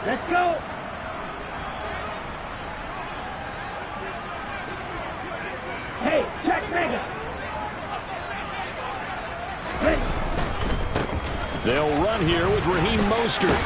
Let's go. Hey, check mega. They'll run here with Raheem Mostert.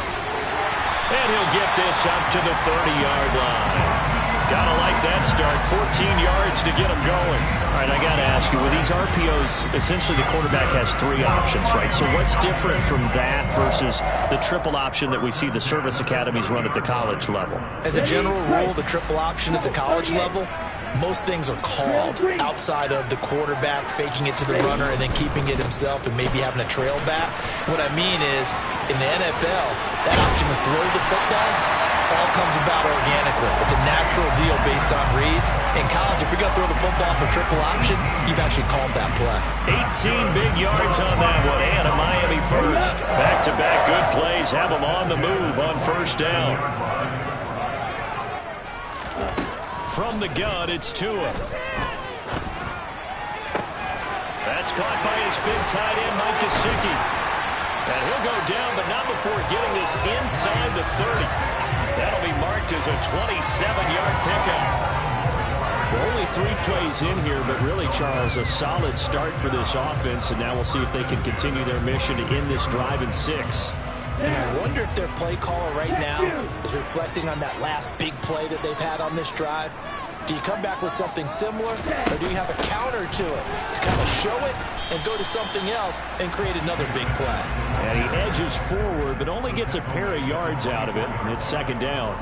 And he'll get this up to the 30-yard line. Gotta like that start. 14 yards to get him going. All right, I got to ask you, with these RPOs, essentially the quarterback has 3 options, right? So what's different from that versus the triple option that we see the service academies run at the college level? As a general rule, the triple option at the college level, most things are called outside of the quarterback faking it to the runner and then keeping it himself and maybe having a trail back. What I mean is, in the NFL, that option to throw the football all comes about organically. It's a natural deal based on reads. In college, if you're going to throw the football for triple option, you've actually called that play. 18 big yards on that one, and a Miami first. Back-to-back good plays have them on the move on first down. From the gun, it's Tua. That's caught by his big tight end, Mike Gesicki. And he'll go down, but not before getting this inside the 30. That'll be marked as a 27-yard pickup. Well, only 3 plays in here, but really, Charles, a solid start for this offense, and now we'll see if they can continue their mission to end this drive in 6. And I wonder if their play caller right now is reflecting on that last big play that they've had on this drive. Do you come back with something similar, or do you have a counter to it to kind of show it and go to something else and create another big play? And he edges forward, but only gets a pair of yards out of it, and it's second down.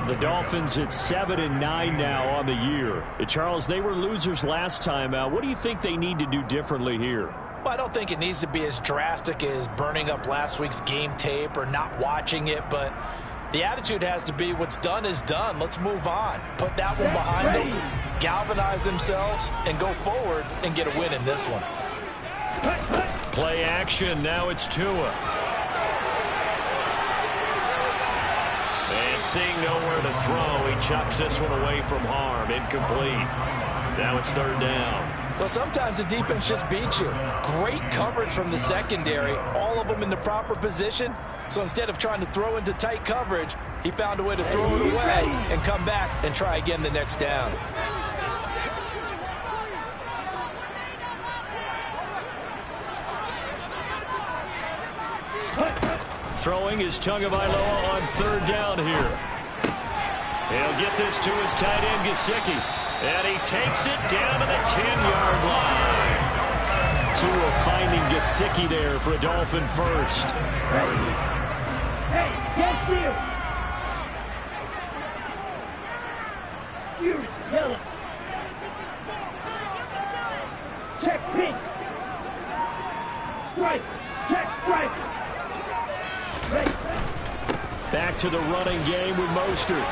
The Dolphins at 7-9 now on the year. Charles, they were losers last time out. What do you think they need to do differently here? Well, I don't think it needs to be as drastic as burning up last week's game tape or not watching it, but the attitude has to be what's done is done. Let's move on. Put that one behind them, galvanize themselves, and go forward and get a win in this one. Play action. Now it's Tua. And seeing nowhere to throw, he chucks this one away from harm. Incomplete. Now it's third down. Well, sometimes the defense just beats you. Great coverage from the secondary, all of them in the proper position. So instead of trying to throw into tight coverage, he found a way to throw it away and come back and try again the next down. Throwing is Tagovailoa on third down here. He'll get this to his tight end, Gesicki. And he takes it down to the 10-yard line. Tua finding Gesicki there for a Dolphin first. Hey, get you. You yellow. Check pink. Strike. Check strike. Back to the running game with Mostert.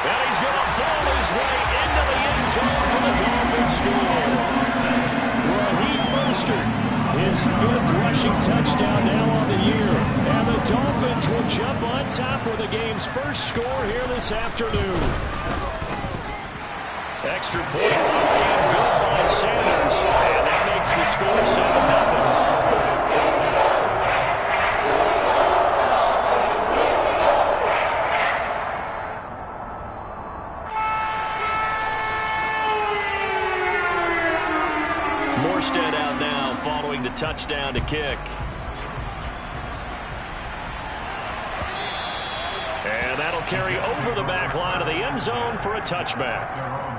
And he's going to ball his way into the end zone for the Dolphins score. Raheem Mostert, his 5th rushing touchdown now on the year. And the Dolphins will jump on top with the game's first score here this afternoon. Extra point being good by Sanders. And that makes the score 7-0. Out now following the touchdown to kick. And that'll carry over the back line of the end zone for a touchback.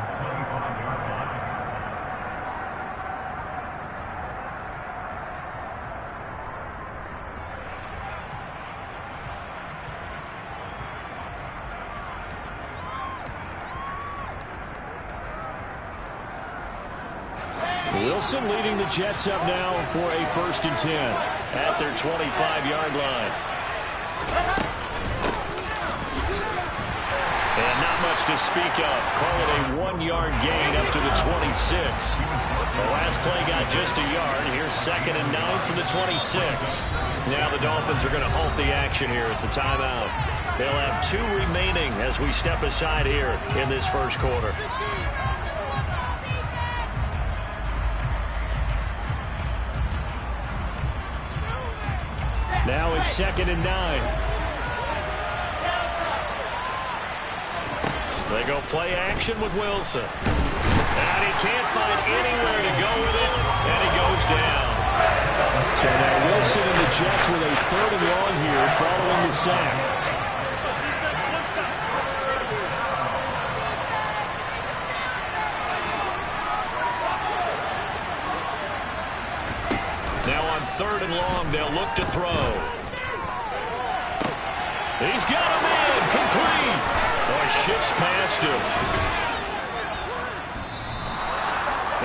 Wilson leading the Jets up now for a 1st and 10 at their 25-yard line. And not much to speak of. Call it a 1-yard gain up to the 26. The last play got just a yard. Here's 2nd and 9 from the 26. Now the Dolphins are going to halt the action here. It's a timeout. They'll have 2 remaining as we step aside here in this first quarter. Now it's 2nd and 9. They go play action with Wilson. And he can't find anywhere to go with it, and he goes down. So now Wilson and the Jets with a 3rd and long here following the sack. Now on 3rd and long, they'll look to throw. He's got a man, complete. Boy, shifts past him.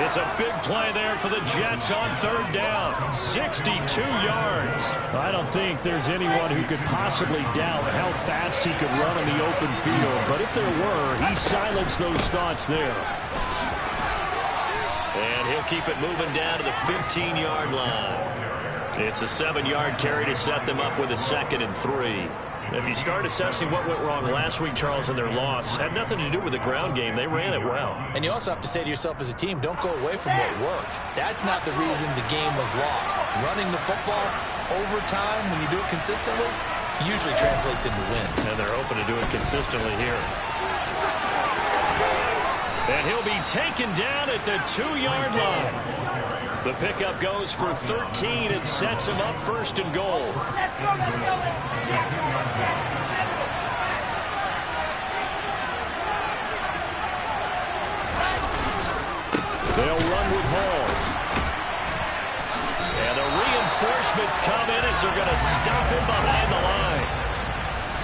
It's a big play there for the Jets on 3rd down. 62 yards. I don't think there's anyone who could possibly doubt how fast he could run on the open field. But if there were, he silenced those thoughts there. And he'll keep it moving down to the 15-yard line. It's a 7-yard carry to set them up with a 2nd and 3. If you start assessing what went wrong last week, Charles, in their loss, had nothing to do with the ground game. They ran it well. And you also have to say to yourself as a team, don't go away from what worked. That's not the reason the game was lost. Running the football over time, when you do it consistently, usually translates into wins. And they're hoping to do it consistently here. And he'll be taken down at the 2-yard line. The pickup goes for 13 and sets him up 1st and goal. Let's go, let's go, let's go. They'll run with Hall. And the reinforcements come in as they're going to stop him behind the line.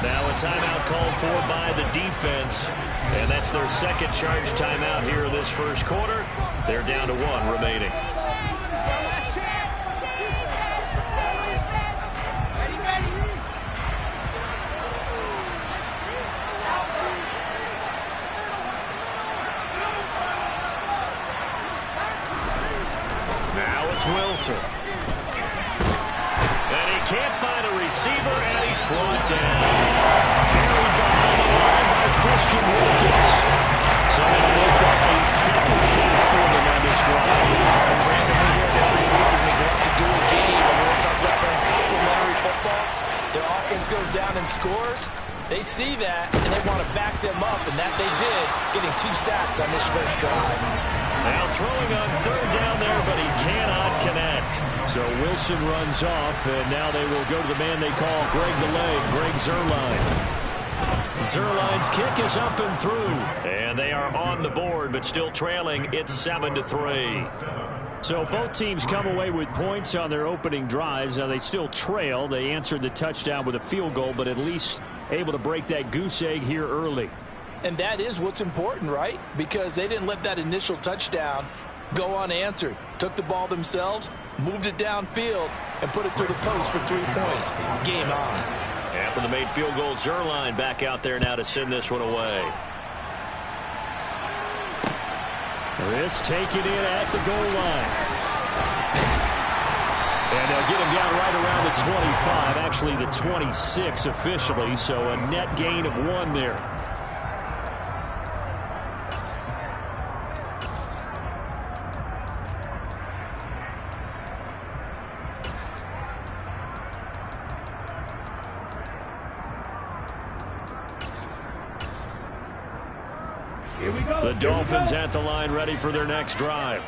Now a timeout called for by the defense. And that's their 2nd charge timeout here in this 1st quarter. They're down to 1 remaining. Wilson. And he can't find a receiver, and he's brought down. Buried behind the line by Christian Wilkins. So they'll look at a 2nd sack for them on this drive. And Brandon, we hear it every week when we go out to do a game, and everyone talks about playing complementary football. Their offense goes down and scores. They see that, and they want to back them up, and that they did, getting 2 sacks on this 1st drive. Now throwing on 3rd down there, but he cannot connect. So Wilson runs off, and now they will go to the man they call Greg the Leg, Greg Zuerlein. Zuerlein's kick is up and through. And they are on the board, but still trailing. It's 7-3. So both teams come away with points on their opening drives. Now they still trail. They answered the touchdown with a field goal, but at least able to break that goose egg here early. And that is what's important, right? Because they didn't let that initial touchdown go unanswered. Took the ball themselves, moved it downfield, and put it through the post for 3 points. Game on. After the made field goal, Zuerlein back out there now to send this one away. This taken in at the goal line. And they'll get him down right around the 25, actually the 26 officially, so a net gain of 1 there. The Dolphins at the line ready for their next drive.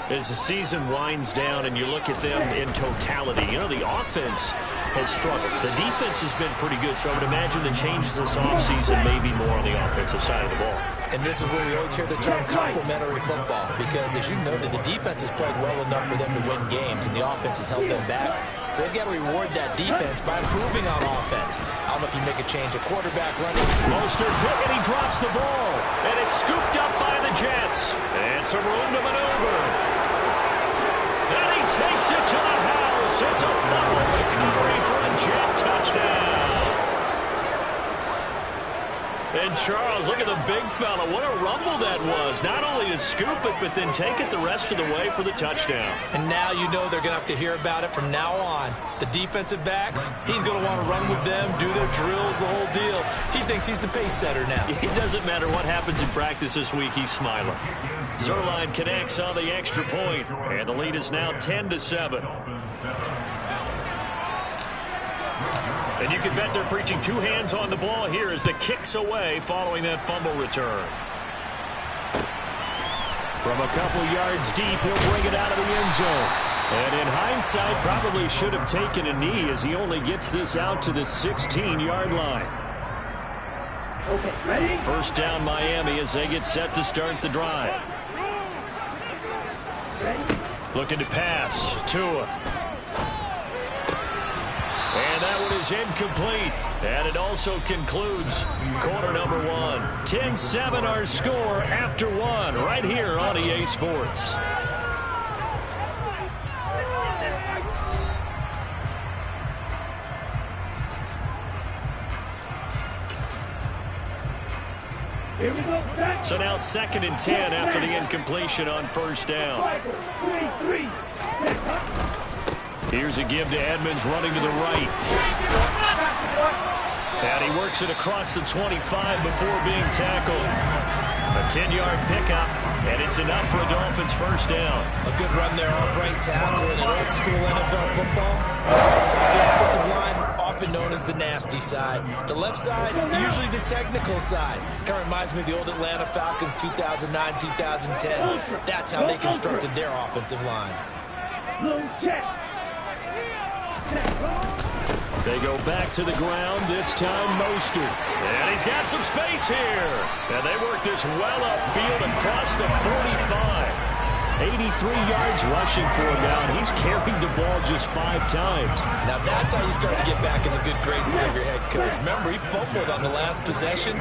As the season winds down and you look at them in totality, you know, the offense has struggled. The defense has been pretty good, so I would imagine the changes this offseason may be more on the offensive side of the ball. And this is where we always hear the term complementary football, because as you noted, the defense has played well enough for them to win games, and the offense has held them back. So they've got to reward that defense by improving on offense. I don't know if you make a change, a quarterback running. Mostert hit, and he drops the ball. And it's scooped up by the Jets. And some room to maneuver. And he takes it to the house. It's a fumble recovery for a Jet touchdown. And Charles, look at the big fella. What a rumble that was. Not only to scoop it, but then take it the rest of the way for the touchdown. And now you know they're going to have to hear about it from now on. The defensive backs, he's going to want to run with them, do their drills, the whole deal. He thinks he's the pace setter now. It doesn't matter what happens in practice this week, he's smiling. Zuerlein connects on the extra point, and the lead is now 10-7. And you can bet they're preaching two hands on the ball here as the kick's away following that fumble return. From a couple yards deep, he'll bring it out of the end zone. And in hindsight, probably should have taken a knee as he only gets this out to the 16-yard line. Okay, ready? First down Miami as they get set to start the drive. Looking to pass. Tua. And that one is incomplete. And it also concludes quarter number one. 10-7 our score after one right here on EA Sports. Here we go. So now 2nd and 10 after the incompletion on first down. Here's a give to Edmonds running to the right. And he works it across the 25 before being tackled. A 10-yard pickup, and it's enough for a Dolphins first down. A good run there off right tackle in an old school NFL football. The right side of the offensive line, often known as the nasty side. The left side, usually the technical side. Kind of reminds me of the old Atlanta Falcons 2009, 2010. That's how they constructed their offensive line. They go back to the ground, this time Mostert. And he's got some space here. And they work this well upfield across the 45. 83 yards rushing for him now, and he's carried the ball just 5 times. Now that's how you start to get back in the good graces of your head coach. Remember, he fumbled on the last possession.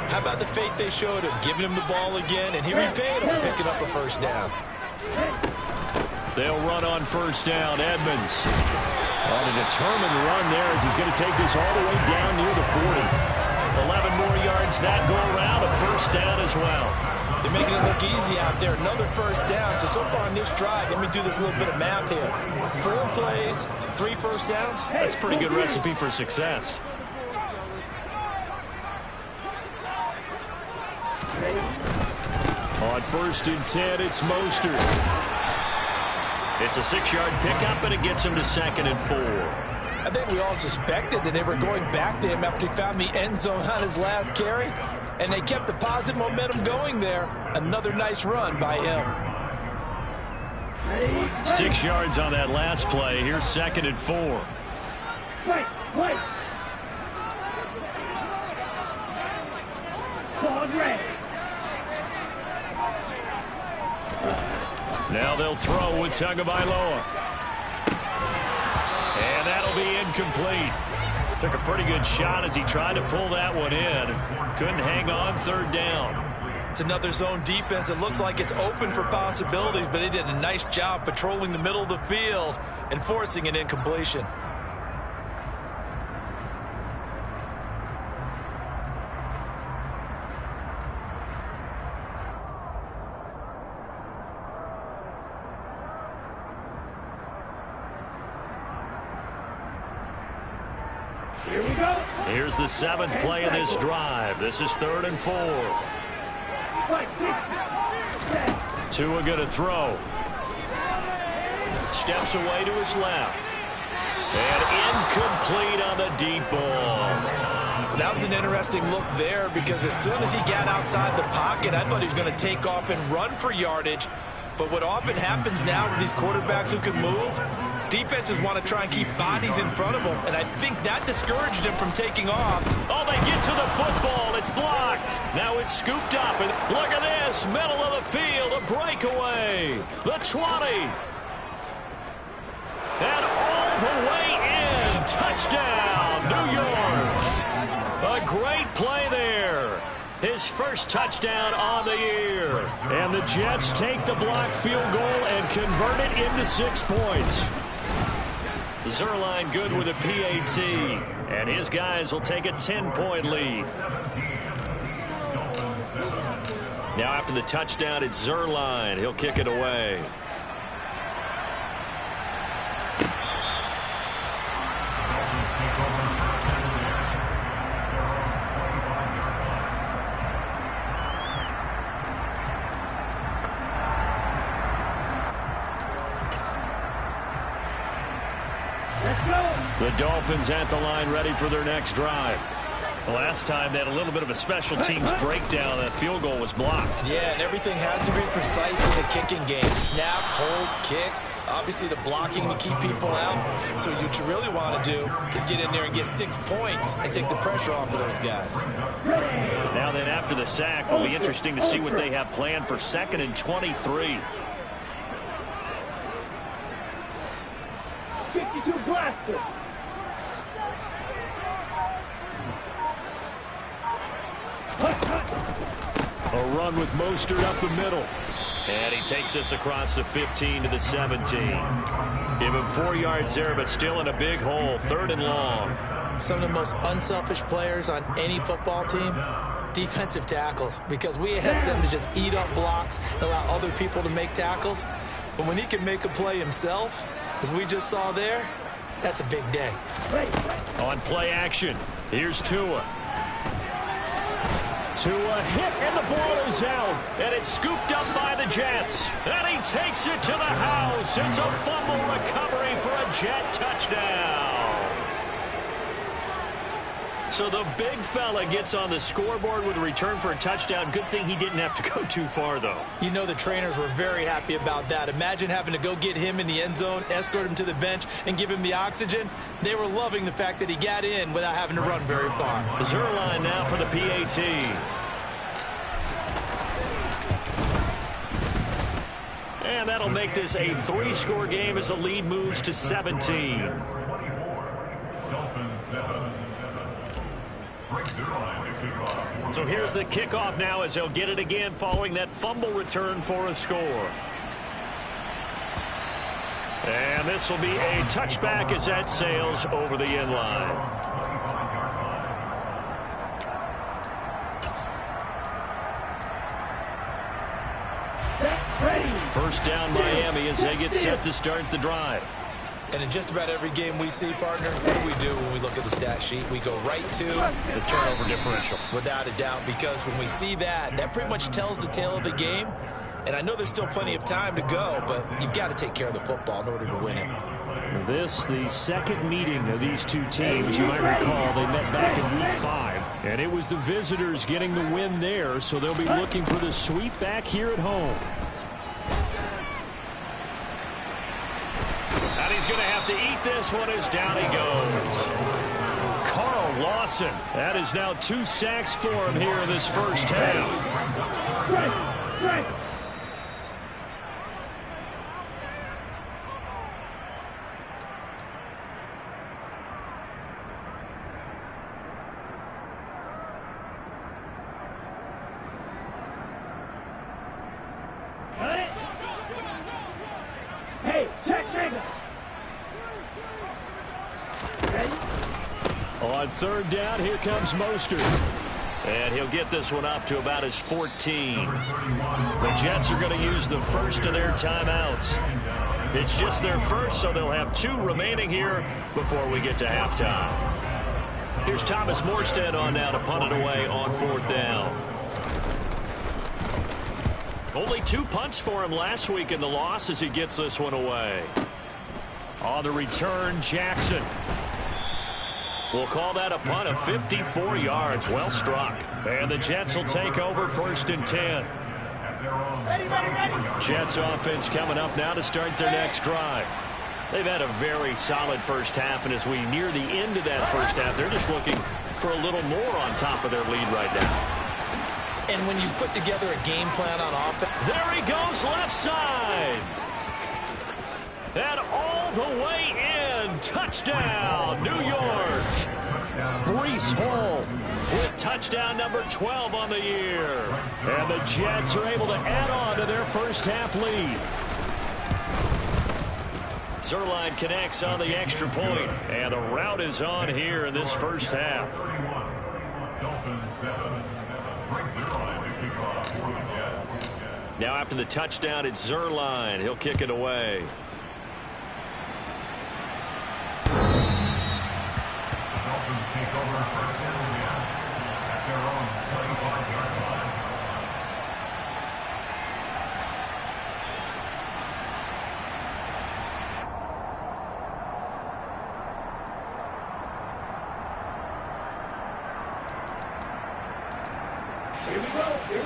How about the faith they showed him, giving him the ball again, and he repaid him, picking up a first down. They'll run on first down. Edmonds on a determined run there as he's going to take this all the way down near the 40. 11 more yards that go around, a first down as well. They're making it look easy out there. Another first down. So far in this drive, let me do this little bit of math here. 4 plays, 3 first downs. That's a pretty good recipe for success. On 1st and 10, it's Mostert. It's a 6-yard pickup, and it gets him to 2nd and 4. I think we all suspected that they were going back to him after he found the end zone on his last carry, and they kept the positive momentum going there. Another nice run by him. 6 yards on that last play. Here's 2nd and 4. Wait. Called red. Now they'll throw with Tagovailoa. And that'll be incomplete. Took a pretty good shot as he tried to pull that one in. Couldn't hang on 3rd down. It's another zone defense. It looks like it's open for possibilities, but they did a nice job patrolling the middle of the field and forcing an incompletion. Here we go. Here's the 7th play of this drive. This is 3rd and 4. Tua going to throw. Steps away to his left. And incomplete on the deep ball. That was an interesting look there because as soon as he got outside the pocket, I thought he was going to take off and run for yardage. But what often happens now with these quarterbacks who can move, defenses want to try and keep bodies in front of them, and I think that discouraged him from taking off. Oh, they get to the football. It's blocked. Now it's scooped up, and look at this. Middle of the field, a breakaway. The 20. And all the way in. Touchdown, New York. A great play there. His first touchdown on the year. And the Jets take the blocked field goal and convert it into 6 points. Zerline good with a PAT. And his guys will take a 10-point lead. Now after the touchdown, it's Zerline. He'll kick it away. Let's go. The Dolphins at the line ready for their next drive. Last time they had a little bit of a special teams breakdown. That field goal was blocked. Yeah, and everything has to be precise in the kicking game. Snap, hold, kick. Obviously the blocking to keep people out. So what you really want to do is get in there and get 6 points and take the pressure off of those guys. Now then, after the sack, it'll be interesting to see what they have planned for 2nd and 23. 52 blaster. A run with Mostert up the middle. And he takes us across the 15 to the 17. Give him 4 yards there, but still in a big hole. 3rd and long. Some of the most unselfish players on any football team, defensive tackles, because we ask them to just eat up blocks and allow other people to make tackles. But when he can make a play himself, as we just saw there, that's a big day. On play action, here's Tua. Tua hit, and the ball is out. And it's scooped up by the Jets. And he takes it to the house. It's a fumble recovery for a Jet touchdown. So the big fella gets on the scoreboard with a return for a touchdown. Good thing he didn't have to go too far, though. You know the trainers were very happy about that. Imagine having to go get him in the end zone, escort him to the bench, and give him the oxygen. They were loving the fact that he got in without having to run very far. Zerline now for the PAT. And that'll make this a 3-score game as the lead moves to 17. So here's the kickoff now as they'll get it again following that fumble return for a score. And this will be a touchback as that sails over the end line. First down Miami as they get set to start the drive. And in just about every game we see, partner, what do we do when we look at the stat sheet? We go right to the turnover differential. Without a doubt, because when we see that, that pretty much tells the tale of the game. And I know there's still plenty of time to go, but you've got to take care of the football in order to win it. This, the second meeting of these two teams. You might recall they met back in Week 5, and it was the visitors getting the win there, so they'll be looking for the sweep back here at home. And he's going to have to eat this one as down he goes. Carl Lawson. That is now 2 sacks for him here in this first half. Right. Hey, check nigga. On 3rd down, here comes Mostert. And he'll get this one up to about his 14. The Jets are going to use the first of their timeouts. It's just their first, so they'll have 2 remaining here before we get to halftime. Here's Thomas Morstead on now to punt it away on 4th down. Only 2 punts for him last week in the loss as he gets this one away. On the return, Jackson. We'll call that a punt of 54 yards. Well struck. And the Jets will take over 1st and 10. Jets offense coming up now to start their next drive. They've had a very solid first half, and as we near the end of that first half, they're just looking for a little more on top of their lead right now. And when you put together a game plan on offense. There he goes, left side. And all the way in. Touchdown, New York. Breece Hall with touchdown number 12 on the year. And the Jets are able to add on to their first half lead. Zerline connects on the extra point. And the route is on here in this first half. Now after the touchdown, it's Zerline. He'll kick it away.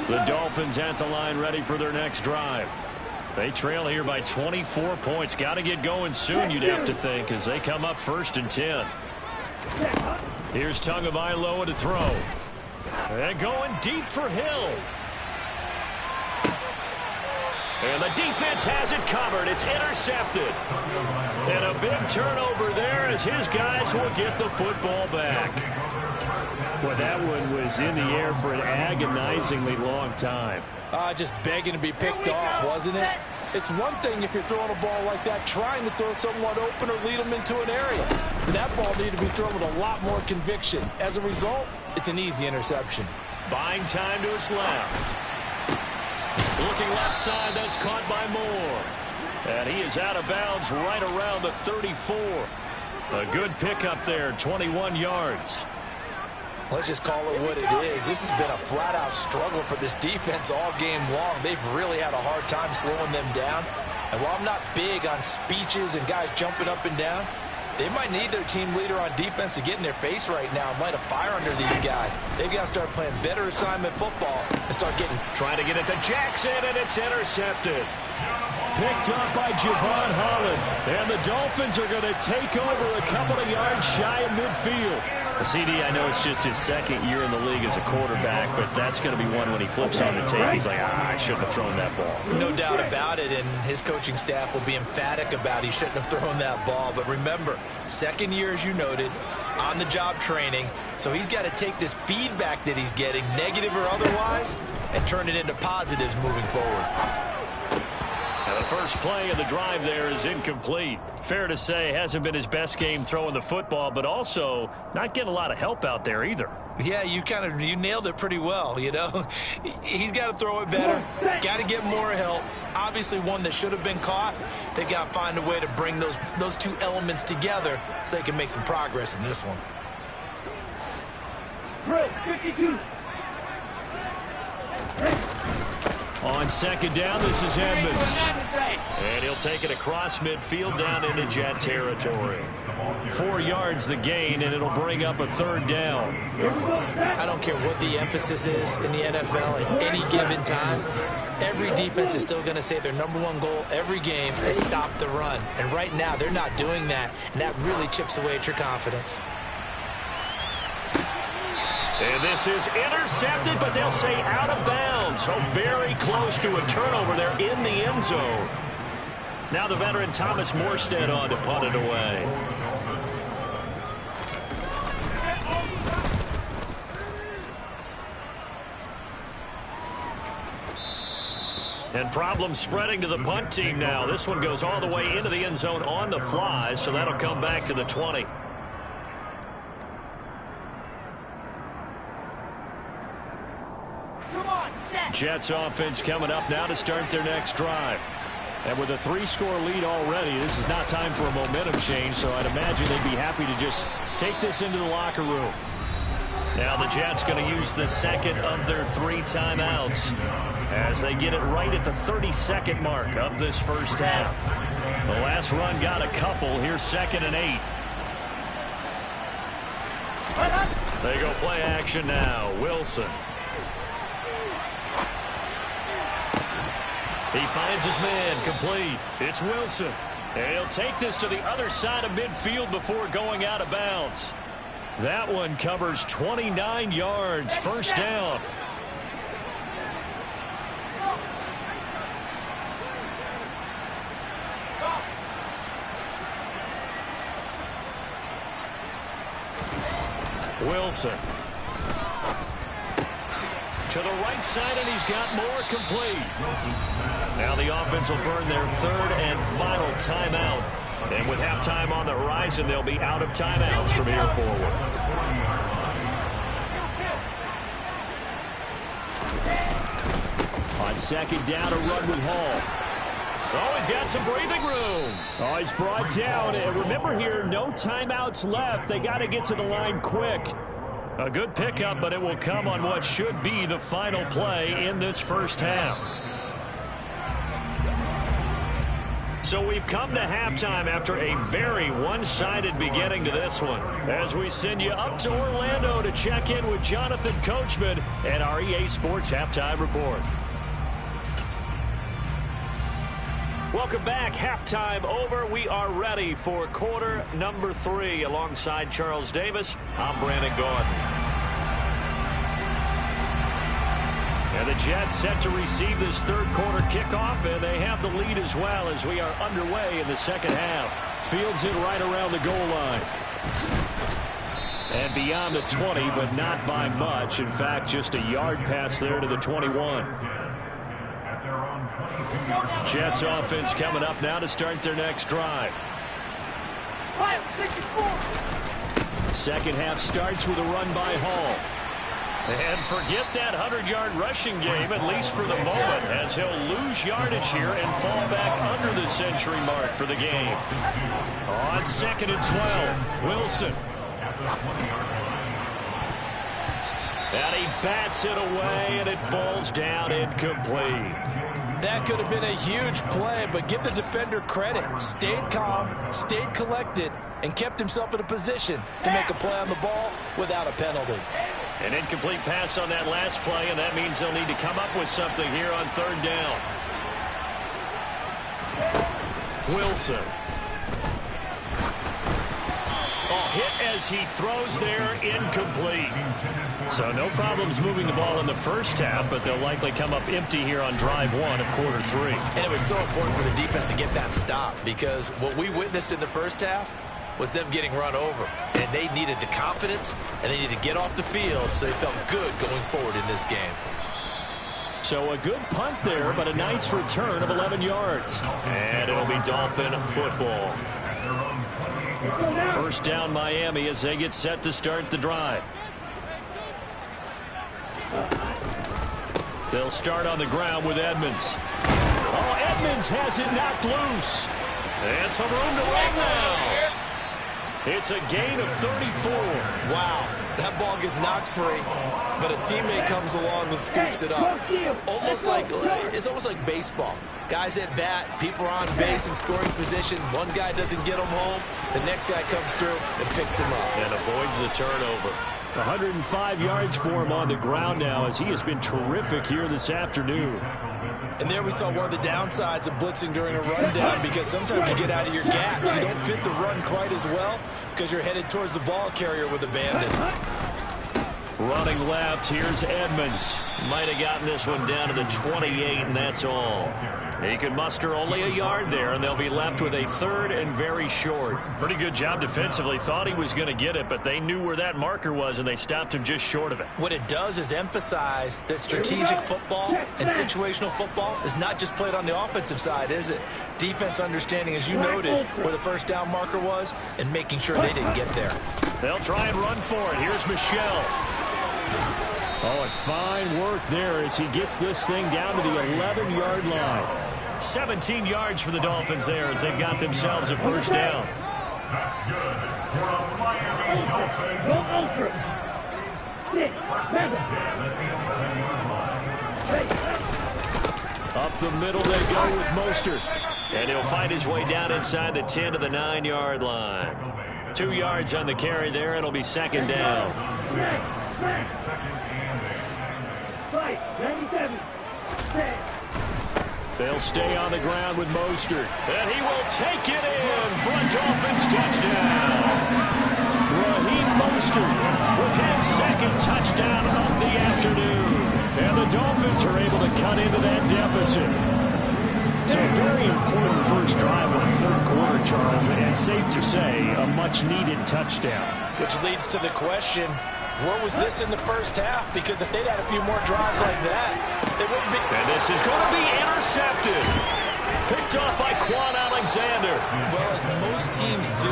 The Dolphins at the line ready for their next drive. They trail here by 24 points. Got to get going soon, you'd have to think, as they come up 1st and 10. Here's Tagovailoa to throw. And going deep for Hill. And the defense has it covered. It's intercepted. And a big turnover there as his guys will get the football back. Well, that one was in the air for an agonizingly long time. Just begging to be picked off, wasn't it? It's one thing if you're throwing a ball like that, trying to throw someone open or lead them into an area. That ball needed to be thrown with a lot more conviction. As a result, it's an easy interception. Buying time to his left. Looking left side, that's caught by Moore. And he is out of bounds right around the 34. A good pickup there, 21 yards. Let's just call it what it is. This has been a flat-out struggle for this defense all game long. They've really had a hard time slowing them down. And while I'm not big on speeches and guys jumping up and down, they might need their team leader on defense to get in their face right now and light a fire under these guys. They've got to start playing better assignment football and start getting... Trying to get it to Jackson, and it's intercepted. Picked up by Javon Holland. And the Dolphins are going to take over a couple of yards shy of midfield. CD, I know it's just his 2nd year in the league as a quarterback, but that's going to be one when he flips on the tape. He's like, I shouldn't have thrown that ball. No doubt about it, and his coaching staff will be emphatic about he shouldn't have thrown that ball. But remember, 2nd year, as you noted, on-the-job training, so he's got to take this feedback that he's getting, negative or otherwise, and turn it into positives moving forward. Now the first play of the drive there is incomplete. Fair to say, hasn't been his best game throwing the football, but also not getting a lot of help out there either. Yeah, you nailed it pretty well, you know. He's got to throw it better, got to get more help. Obviously one that should have been caught. They've got to find a way to bring those two elements together so they can make some progress in this one. 52. On 2nd down, this is Edmonds. And he'll take it across midfield down into Jet territory. 4 yards the gain, and it'll bring up a 3rd down. I don't care what the emphasis is in the NFL at any given time. Every defense is still going to say their #1 goal every game is stop the run. And right now, they're not doing that, and that really chips away at your confidence. And this is intercepted, but they'll say out of bounds. So very close to a turnover there in the end zone. Now the veteran Thomas Morstead on to punt it away. And problems spreading to the punt team now. This one goes all the way into the end zone on the fly, so that'll come back to the 20. Jets offense coming up now to start their next drive. And with a 3-score lead already, this is not time for a momentum change, so I'd imagine they'd be happy to just take this into the locker room. Now the Jets going to use the 2nd of their 3 timeouts as they get it right at the 32nd mark of this first half. The last run got a couple. Here's 2nd and 8. They go play action now. Wilson. He finds his man, complete. It's Wilson. And he'll take this to the other side of midfield before going out of bounds. That one covers 29 yards, 1st down. Wilson. To the right side, and he's got more, complete. Now the offense will burn their 3rd and final timeout. And with halftime on the horizon, they'll be out of timeouts from here forward. On 2nd down, a run with Hall. Oh, he's got some breathing room. Oh, he's brought down. And remember here, no timeouts left. They got to get to the line quick. A good pickup, but it will come on what should be the final play in this first half. So we've come to halftime after a very one-sided beginning to this one. As we send you up to Orlando to check in with Jonathan Coachman and our EA Sports Halftime Report. Welcome back. Halftime over. We are ready for quarter number 3. Alongside Charles Davis, I'm Brandon Gordon. And the Jets set to receive this third quarter kickoff, and they have the lead as well as we are underway in the second half. Fields it right around the goal line. And beyond the 20, but not by much. In fact, just a yard pass there to the 21. Jets offense coming up now to start their next drive. Second half starts with a run by Hall. And forget that 100-yard rushing game, at least for the moment, as he'll lose yardage here and fall back under the century mark for the game. On 2nd and 12, Wilson. And he bats it away, and it falls down incomplete. That could have been a huge play, but give the defender credit. Stayed calm, stayed collected, and kept himself in a position to make a play on the ball without a penalty. An incomplete pass on that last play, and that means they'll need to come up with something here on 3rd down. Wilson. Hit as he throws there, incomplete. So no problems moving the ball in the first half, but they'll likely come up empty here on drive 1 of quarter 3. And it was so important for the defense to get that stop, because what we witnessed in the first half was them getting run over. And they needed the confidence, and they needed to get off the field so they felt good going forward in this game. So a good punt there, but a nice return of 11 yards. And it'll be Dolphin football. First down Miami as they get set to start the drive. They'll start on the ground with Edmonds. Oh, Edmonds has it knocked loose. And some room to run now. It's a gain of 34. Wow, that ball gets knocked free, but a teammate comes along and scoops it up. It's almost like baseball. Guys at bat, people are on base in scoring position. One guy doesn't get them home. The next guy comes through and picks him up. And avoids the turnover. 105 yards for him on the ground now as he has been terrific here this afternoon. And there we saw one of the downsides of blitzing during a rundown, because sometimes you get out of your gaps. You don't fit the run quite as well because you're headed towards the ball carrier with abandon. Running left, here's Edmonds. Might have gotten this one down to the 28, and that's all. He could muster only a yard there, and they'll be left with a 3rd and very short. Pretty good job defensively. Thought he was going to get it, but they knew where that marker was, and they stopped him just short of it. What it does is emphasize that strategic football and situational football is not just played on the offensive side, is it? Defense understanding, as you noted, where the first down marker was and making sure they didn't get there. They'll try and run for it. Here's Michelle. Oh, and fine work there as he gets this thing down to the 11-yard line. 17 yards for the Dolphins there as they've got themselves a first down. That's good. Go ultra. 6, 7. Up the middle they go with Mostert. And he'll find his way down inside the 10 to the 9-yard line. 2 yards on the carry there. It'll be 2nd down. 97. They'll stay on the ground with Mostert. And he will take it in for a Dolphins touchdown. Raheem Mostert with his 2nd touchdown of the afternoon. And the Dolphins are able to cut into that deficit. So a very important first drive of the 3rd quarter, Charles, and safe to say a much-needed touchdown. Which leads to the question, where was this in the first half? Because if they'd had a few more drives like that, they wouldn't be. And this is going to be intercepted. Picked off by Quan Alexander. Well, as most teams do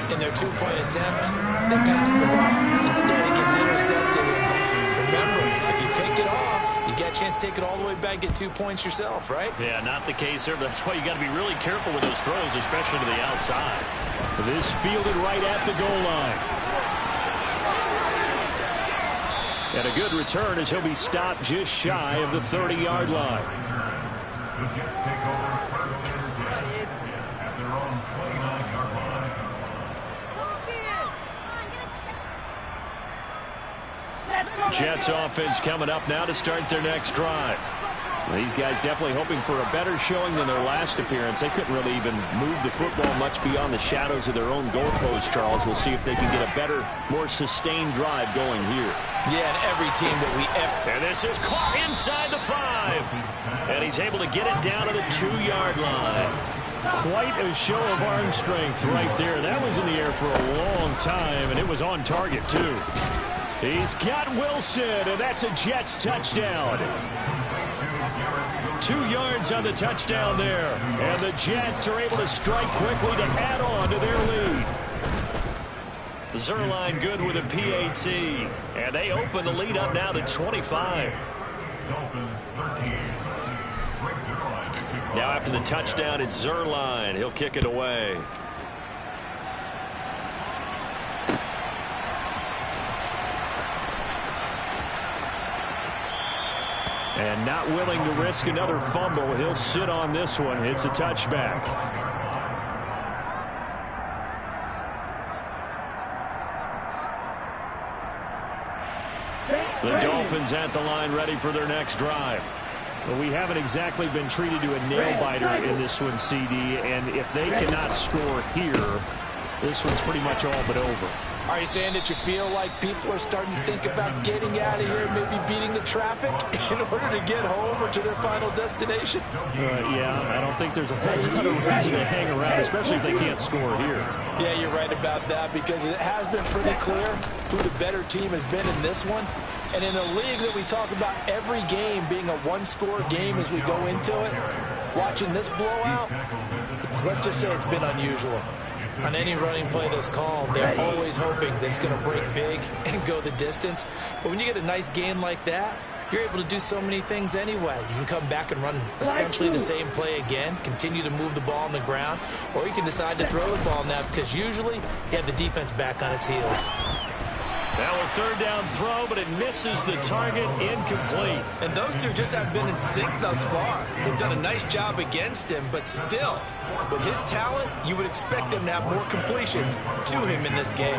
in their 2-point attempt, they pass the ball. Instead, it gets intercepted. And remember, if you pick it off, you get a chance to take it all the way back, get 2 points yourself, right? Yeah, not the case here. That's why you got to be really careful with those throws, especially to the outside. This fielded right at the goal line. And a good return as he'll be stopped just shy of the 30-yard line. 29-yard line. Jets offense coming up now to start their next drive. These guys definitely hoping for a better showing than their last appearance. They couldn't really even move the football much beyond the shadows of their own goalpost, Charles. We'll see if they can get a better, more sustained drive going here. Yeah, and every team that we ever... And this is caught inside the 5. And he's able to get it down to the 2-yard line. Quite a show of arm strength right there. That was in the air for a long time, and it was on target, too. He's got Wilson, and that's a Jets touchdown. 2 yards on the touchdown there. And the Jets are able to strike quickly to add on to their lead. Zerline good with a PAT. And they open the lead up now to 25. Dolphins 13. Now after the touchdown, it's Zerline. He'll kick it away. And not willing to risk another fumble. He'll sit on this one. It's a touchback. The Dolphins at the line ready for their next drive. Well, we haven't exactly been treated to a nail-biter in this one, CD. And if they cannot score here, this one's pretty much all but over. Are you saying that you feel like people are starting to think about getting out of here, maybe beating the traffic in order to get home or to their final destination? Yeah, I don't think there's a whole lot of reason to hang around, especially if they can't score here. Yeah, you're right about that, because it has been pretty clear who the better team has been in this one. And in a league that we talk about every game being a one-score game as we go into it, watching this blowout, let's just say it's been unusual. On any running play that's called, they're always hoping that it's going to break big and go the distance. But when you get a nice game like that, you're able to do so many things anyway. You can come back and run essentially the same play again, continue to move the ball on the ground, or you can decide to throw the ball now, because usually you have the defense back on its heels. Now a third down throw, but it misses the target, incomplete. And those two just haven't been in sync thus far. They've done a nice job against him, but still, with his talent, you would expect him to have more completions to him in this game.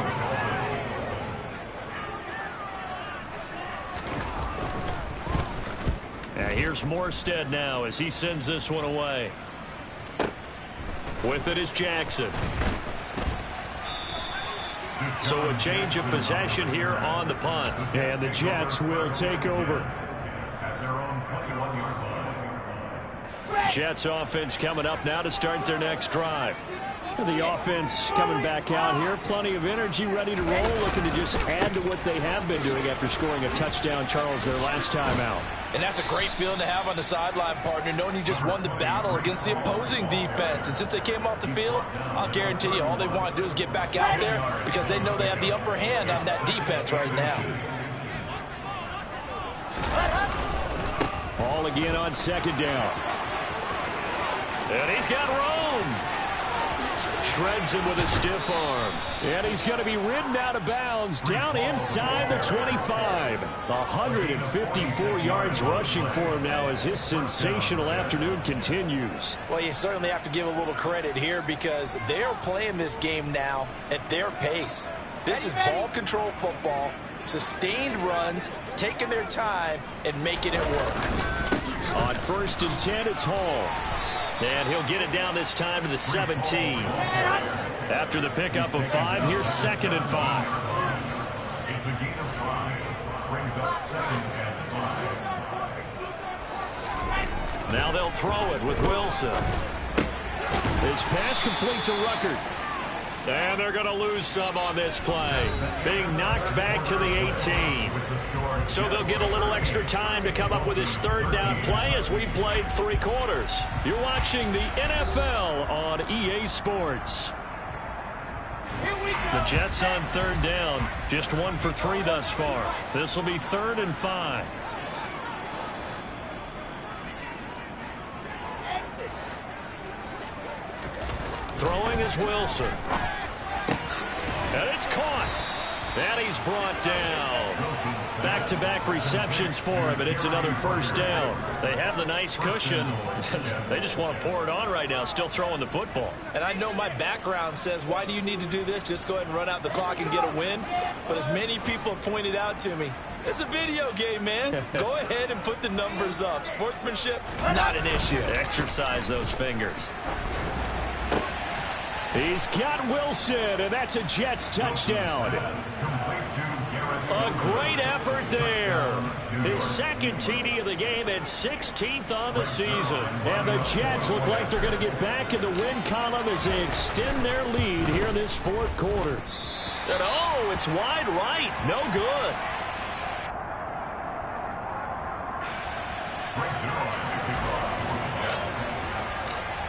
Now here's Morstead now as he sends this one away. With it is Jackson. So a change of possession here on the punt. And the Jets will take over. At their own 21-yard line. Jets offense coming up now to start their next drive. The offense coming back out here. Plenty of energy, ready to roll, looking to just add to what they have been doing after scoring a touchdown, Charles, their last time out. And that's a great feeling to have on the sideline, partner, knowing you just won the battle against the opposing defense. And since they came off the field, I'll guarantee you all they want to do is get back out there, because they know they have the upper hand on that defense right now. Ball again on second down. And he's got Rome. Shreds him with a stiff arm. And he's going to be ridden out of bounds down inside the 25. 154 yards rushing for him now as his sensational afternoon continues. Well, you certainly have to give a little credit here, because they're playing this game now at their pace. This is ball control football, sustained runs, taking their time and making it work. On 1st and 10, it's Hall. And he'll get it down this time to the 17. After the pickup of 5, here's 2nd and 5. It's a gain of 5. Brings up 2nd and 5. Now they'll throw it with Wilson. His pass complete to Ruckert. And they're going to lose some on this play. Being knocked back to the 18. So they'll get a little extra time to come up with his 3rd down play as we've played 3 quarters. You're watching the NFL on EA Sports. The Jets on 3rd down. Just 1 for 3 thus far. This will be 3rd and 5. Throwing is Wilson. And it's caught. And he's brought down. Back-to-back receptions for him, and it's another first down. They have the nice cushion. They just want to pour it on right now, still throwing the football. And I know my background says, why do you need to do this? Just go ahead and run out the clock and get a win. But as many people have pointed out to me, it's a video game, man. Go ahead and put the numbers up. Sportsmanship, not an issue. Exercise those fingers. He's got Wilson, and that's a Jets touchdown. A great effort there. His second TD of the game and 16th on the season. And the Jets look like they're going to get back in the win column as they extend their lead here in this fourth quarter. And oh, it's wide right. No good.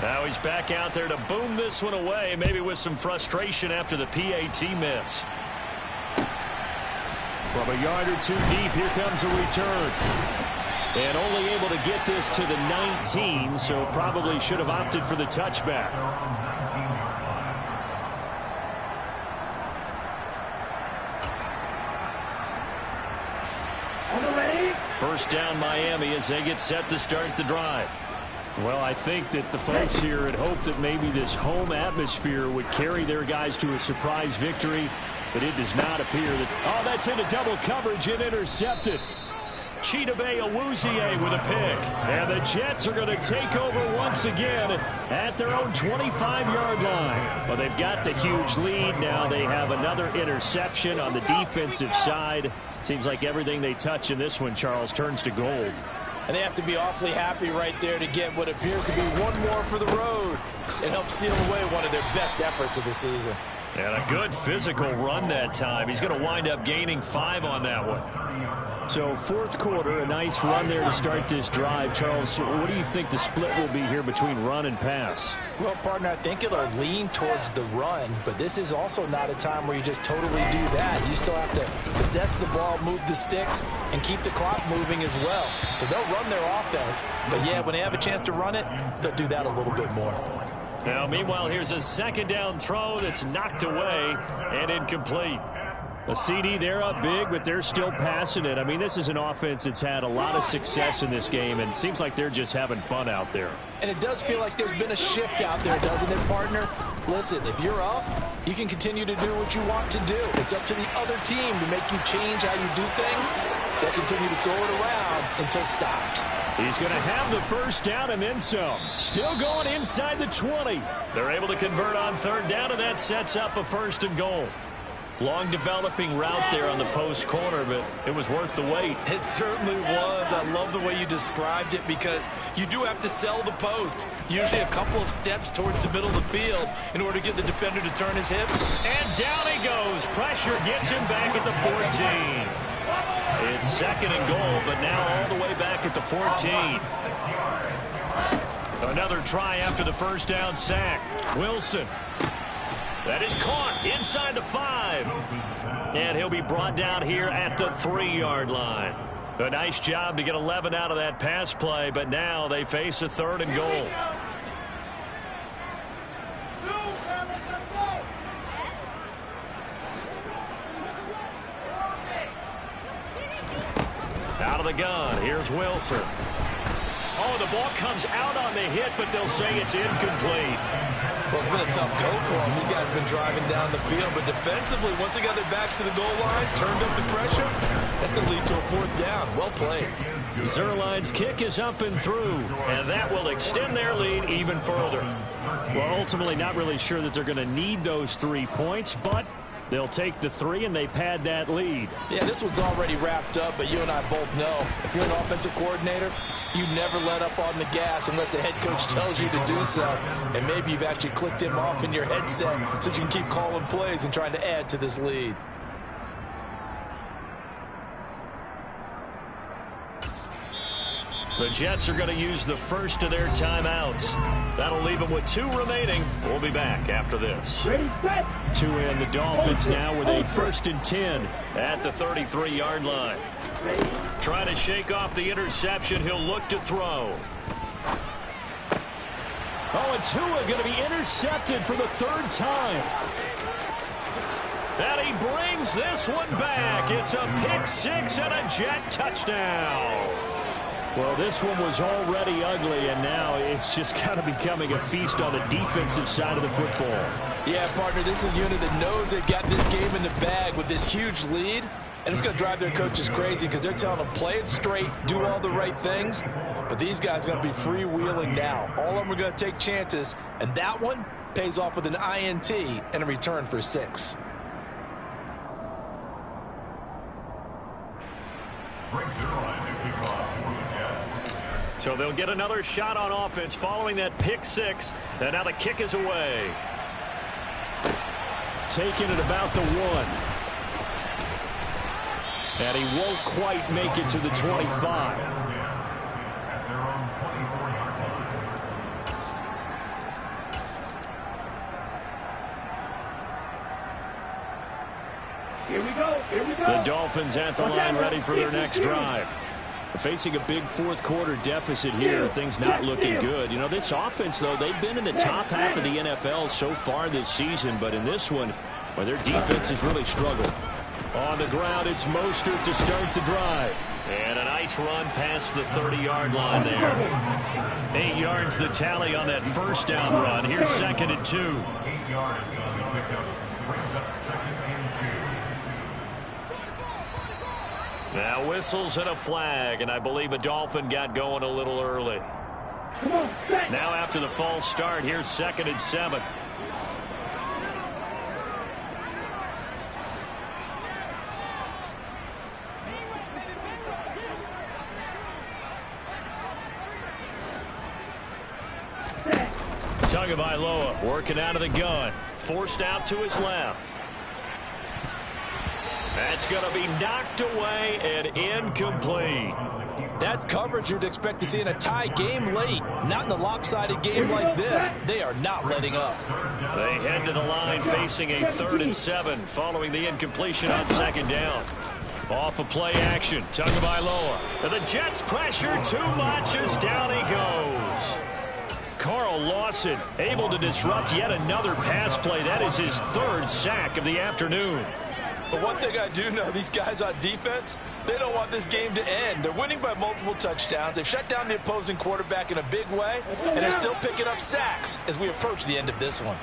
Now he's back out there to boom this one away, maybe with some frustration after the PAT miss. From a yard or two deep, here comes a return. And only able to get this to the 19, so probably should have opted for the touchback. First down Miami as they get set to start the drive. Well, I think that the folks here had hoped that maybe this home atmosphere would carry their guys to a surprise victory, but it does not appear that... Oh, that's into double coverage and intercepted. Chidobe Awuzie with a pick. And the Jets are going to take over once again at their own 25-yard line. Well, they've got the huge lead. Now they have another interception on the defensive side. Seems like everything they touch in this one, Charles, turns to gold. And they have to be awfully happy right there to get what appears to be one more for the road. It helps seal away one of their best efforts of the season. And a good physical run that time. He's going to wind up gaining 5 on that one. So fourth quarter, a nice run there to start this drive. Charles, what do you think the split will be here between run and pass? Well, partner, I think it'll lean towards the run, but this is also not a time where you just totally do that. You still have to possess the ball, move the sticks, and keep the clock moving as well. So they'll run their offense, but yeah, when they have a chance to run it, they'll do that a little bit more. Now, meanwhile, here's a second down throw that's knocked away and incomplete. A CD, they're up big, but they're still passing it. I mean, this is an offense that's had a lot of success in this game, and it seems like they're just having fun out there. And it does feel like there's been a shift out there, doesn't it, partner? Listen, if you're up, you can continue to do what you want to do. It's up to the other team to make you change how you do things. They'll continue to throw it around until stopped. He's going to have the first down and then some. Still going inside the 20. They're able to convert on third down, and that sets up a first and goal. Long developing route there on the post corner, but it was worth the wait. It certainly was. I love the way you described it because you do have to sell the post. Usually a couple of steps towards the middle of the field in order to get the defender to turn his hips. And down he goes. Pressure gets him back at the 14. It's second and goal, but now all the way back at the 14. Another try after the first down sack. Wilson. That is caught inside the 5. And he'll be brought down here at the 3-yard line. A nice job to get 11 out of that pass play, but now they face a third and goal. Out of the gun, here's Wilson. Oh, the ball comes out on the hit, but they'll say it's incomplete. Well, it's been a tough go for them. These guys have been driving down the field, but defensively, once they got their backs to the goal line, turned up the pressure, that's going to lead to a fourth down. Well played. Zerline's kick is up and through, and that will extend their lead even further. Well, ultimately, not really sure that they're going to need those 3 points, but they'll take the 3, and they pad that lead. Yeah, this one's already wrapped up, but you and I both know if you're an offensive coordinator, you never let up on the gas unless the head coach tells you to do so. And maybe you've actually clicked him off in your headset so you can keep calling plays and trying to add to this lead. The Jets are going to use the first of their timeouts. That'll leave them with 2 remaining. We'll be back after this. Ready, set. 2 in, the Dolphins now with a 1st and 10 at the 33-yard line. Trying to shake off the interception. He'll look to throw. Oh, and Tua going to be intercepted for the 3rd time. And he brings this one back. It's a pick six and a Jet touchdown. Well, this one was already ugly, and now it's just kind of becoming a feast on the defensive side of the football. Yeah, partner, this is a unit that knows they've got this game in the bag with this huge lead, and it's going to drive their coaches crazy because they're telling them play it straight, do all the right things, but these guys are going to be freewheeling now. All of them are going to take chances, and that one pays off with an INT and a return for 6. So they'll get another shot on offense following that pick six. And now the kick is away. Taking it about the 1. And he won't quite make it to the 25. Here we go. The Dolphins at the line ready for their next drive. Facing a big fourth quarter deficit here, things not looking good. You know, this offense, though, they've been in the top half of the NFL so far this season, but in this one, well, their defense has really struggled. On the ground, it's Mostert to start the drive. And a nice run past the 30-yard line there. 8 yards the tally on that first down run. Here's 2nd and 2. 8 yards on the pickup. Brings up 2nd and 2. Now whistles and a flag, and I believe a Dolphin got going a little early. Now after the false start, here's 2nd and 7. Tagovailoa working out of the gun. Forced out to his left. That's going to be knocked away and incomplete. That's coverage you'd expect to see in a tie game late. Not in a lopsided game like this. They are not letting up. They head to the line facing a 3rd and 7 following the incompletion on 2nd down. Off of play action. Tagovailoa. And the Jets pressure too much as down he goes. Carl Lawson able to disrupt yet another pass play. That is his 3rd sack of the afternoon. But one thing I do know, these guys on defense, they don't want this game to end. They're winning by multiple touchdowns. They've shut down the opposing quarterback in a big way, and they're still picking up sacks as we approach the end of this one.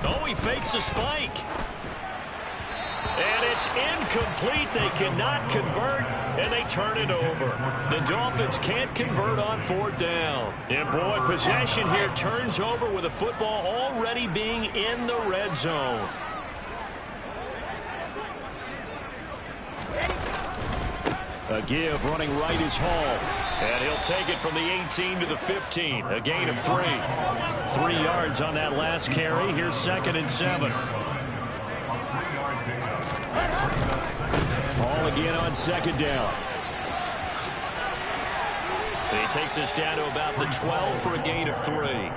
Oh, he fakes a spike. And it's incomplete. They cannot convert, and they turn it over. The Dolphins can't convert on 4th down. And, boy, possession here turns over with the football already being in the red zone. A give running right is Hall. And he'll take it from the 18 to the 15. A gain of 3. 3 yards on that last carry. Here's 2nd and 7. Ball again on 2nd down. And he takes us down to about the 12 for a gain of 3.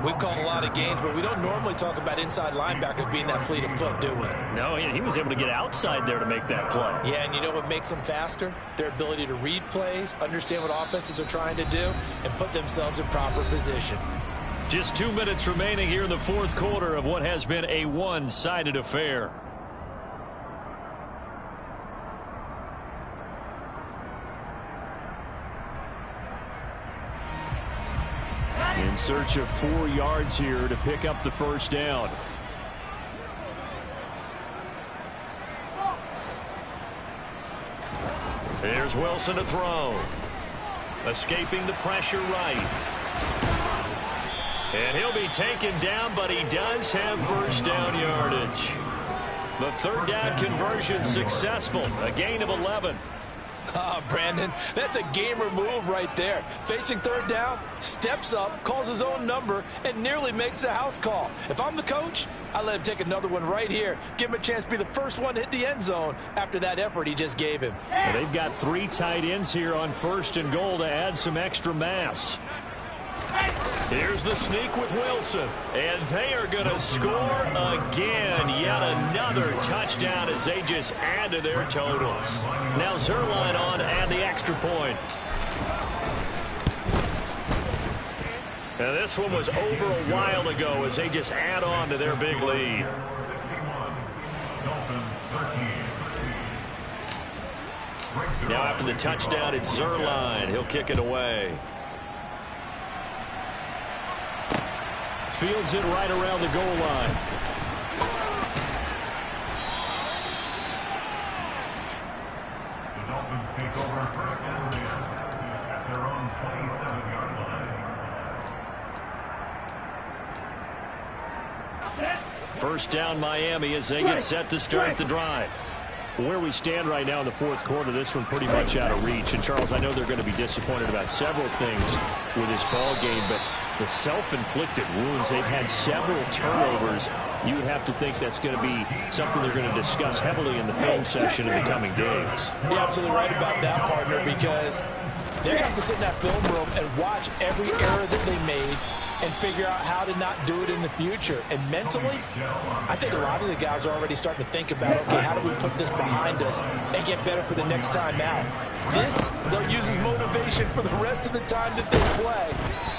We've called a lot of games, but we don't normally talk about inside linebackers being that fleet of foot, do we? No, he was able to get outside there to make that play. Yeah, and you know what makes them faster? Their ability to read plays, understand what offenses are trying to do, and put themselves in proper position. Just 2 minutes remaining here in the 4th quarter of what has been a one-sided affair. In search of 4 yards here to pick up the first down. Here's Wilson to throw. Escaping the pressure right. And he'll be taken down, but he does have first down yardage. The 3rd down conversion successful. A gain of 11. Ah, Brandon, that's a gamer move right there. Facing 3rd down, steps up, calls his own number, and nearly makes the house call. If I'm the coach, I let him take another one right here. Give him a chance to be the first one to hit the end zone after that effort he just gave him. Well, they've got 3 tight ends here on 1st and goal to add some extra mass. Here's the sneak with Wilson. And they are going to score again. Yet another touchdown as they just add to their totals. Now Zerline on to add the extra point. And this one was over a while ago as they just add on to their big lead. 61. Dolphins 13. Now after the touchdown, it's Zerline. He'll kick it away. Fields it right around the goal line. The Dolphins take over first and 10 at their own 27-yard line. First down Miami as they get set to start the drive. Where we stand right now in the fourth quarter, this one pretty much out of reach. And, Charles, I know they're going to be disappointed about several things with this ball game, but the self-inflicted wounds, they've had several turnovers. You would have to think that's going to be something they're going to discuss heavily in the film session in the coming days. You're absolutely right about that, partner, because they're going to have to sit in that film room and watch every error that they made and figure out how to not do it in the future. And mentally, I think a lot of the guys are already starting to think about, okay, how do we put this behind us and get better for the next time out? This, they'll use as motivation for the rest of the time that they play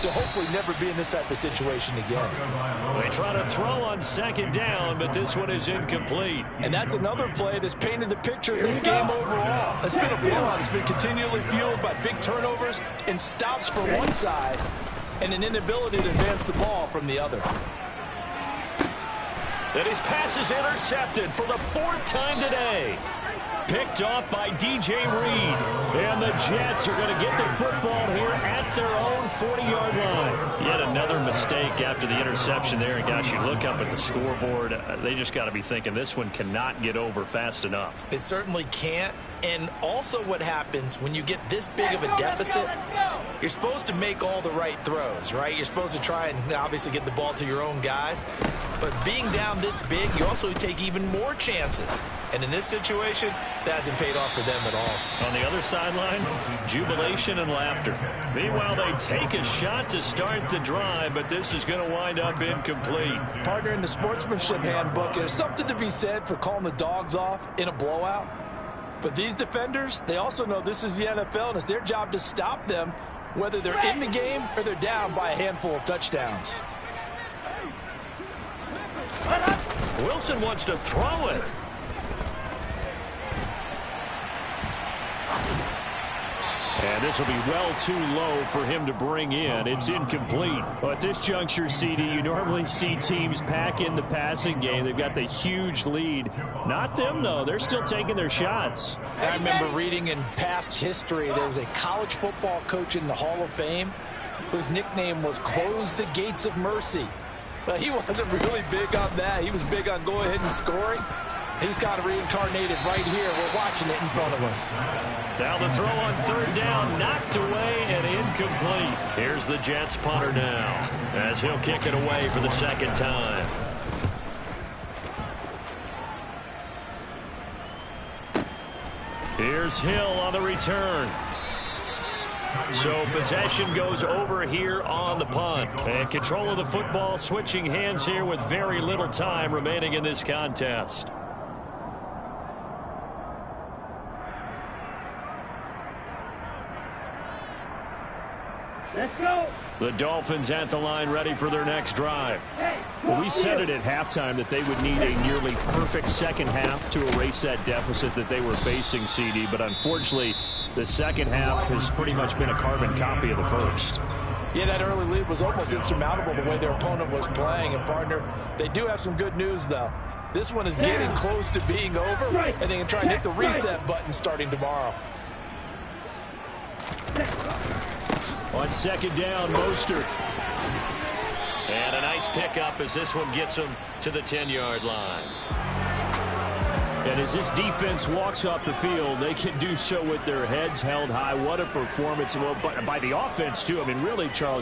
to hopefully never be in this type of situation again. They try to throw on second down, but this one is incomplete. And that's another play that's painted the picture of this game overall. It's been a blowout. It's been continually fueled by big turnovers and stops for one side and an inability to advance the ball from the other. And his pass is intercepted for the fourth time today. Picked off by DJ Reed. And the Jets are going to get the football here at their own 40-yard line. Yet another mistake after the interception there. And, gosh, you look up at the scoreboard, they just got to be thinking this one cannot get over fast enough. It certainly can't. And also what happens when you get this big of a deficit, you're supposed to make all the right throws, right? You're supposed to try and obviously get the ball to your own guys. But being down this big, you also take even more chances. And in this situation, that hasn't paid off for them at all. On the other sideline, jubilation and laughter. Meanwhile, they take a shot to start the drive, but this is going to wind up incomplete. Partner, in the sportsmanship handbook, there's something to be said for calling the dogs off in a blowout. But these defenders, they also know this is the NFL, and it's their job to stop them, whether they're in the game or they're down by a handful of touchdowns. Wilson wants to throw it. And this will be well too low for him to bring in. It's incomplete. Well, at this juncture, CD, you normally see teams pack in the passing game. They've got the huge lead. Not them, though. They're still taking their shots. I remember reading in past history, there was a college football coach in the Hall of Fame whose nickname was Close the Gates of Mercy. But he wasn't really big on that. He was big on go ahead and scoring. He's kind of reincarnated right here. We're watching it in front of us. Now the throw on third down, knocked away and incomplete. Here's the Jets punter now as he'll kick it away for the second time. Here's Hill on the return. So possession goes over here on the punt. And control of the football, switching hands here with very little time remaining in this contest. Let's go. The Dolphins at the line ready for their next drive. Well, we said it at halftime that they would need a nearly perfect second half to erase that deficit that they were facing, CD. But unfortunately, the second half has pretty much been a carbon copy of the first. Yeah, that early lead was almost insurmountable the way their opponent was playing. And, partner, they do have some good news, though. This one is getting close to being over, and they can try and hit the reset button starting tomorrow. On second down, Mostert. And a nice pickup as this one gets him to the 10-yard line. And as this defense walks off the field, they can do so with their heads held high. What a performance. Well, by the offense, too. I mean, really, Charles,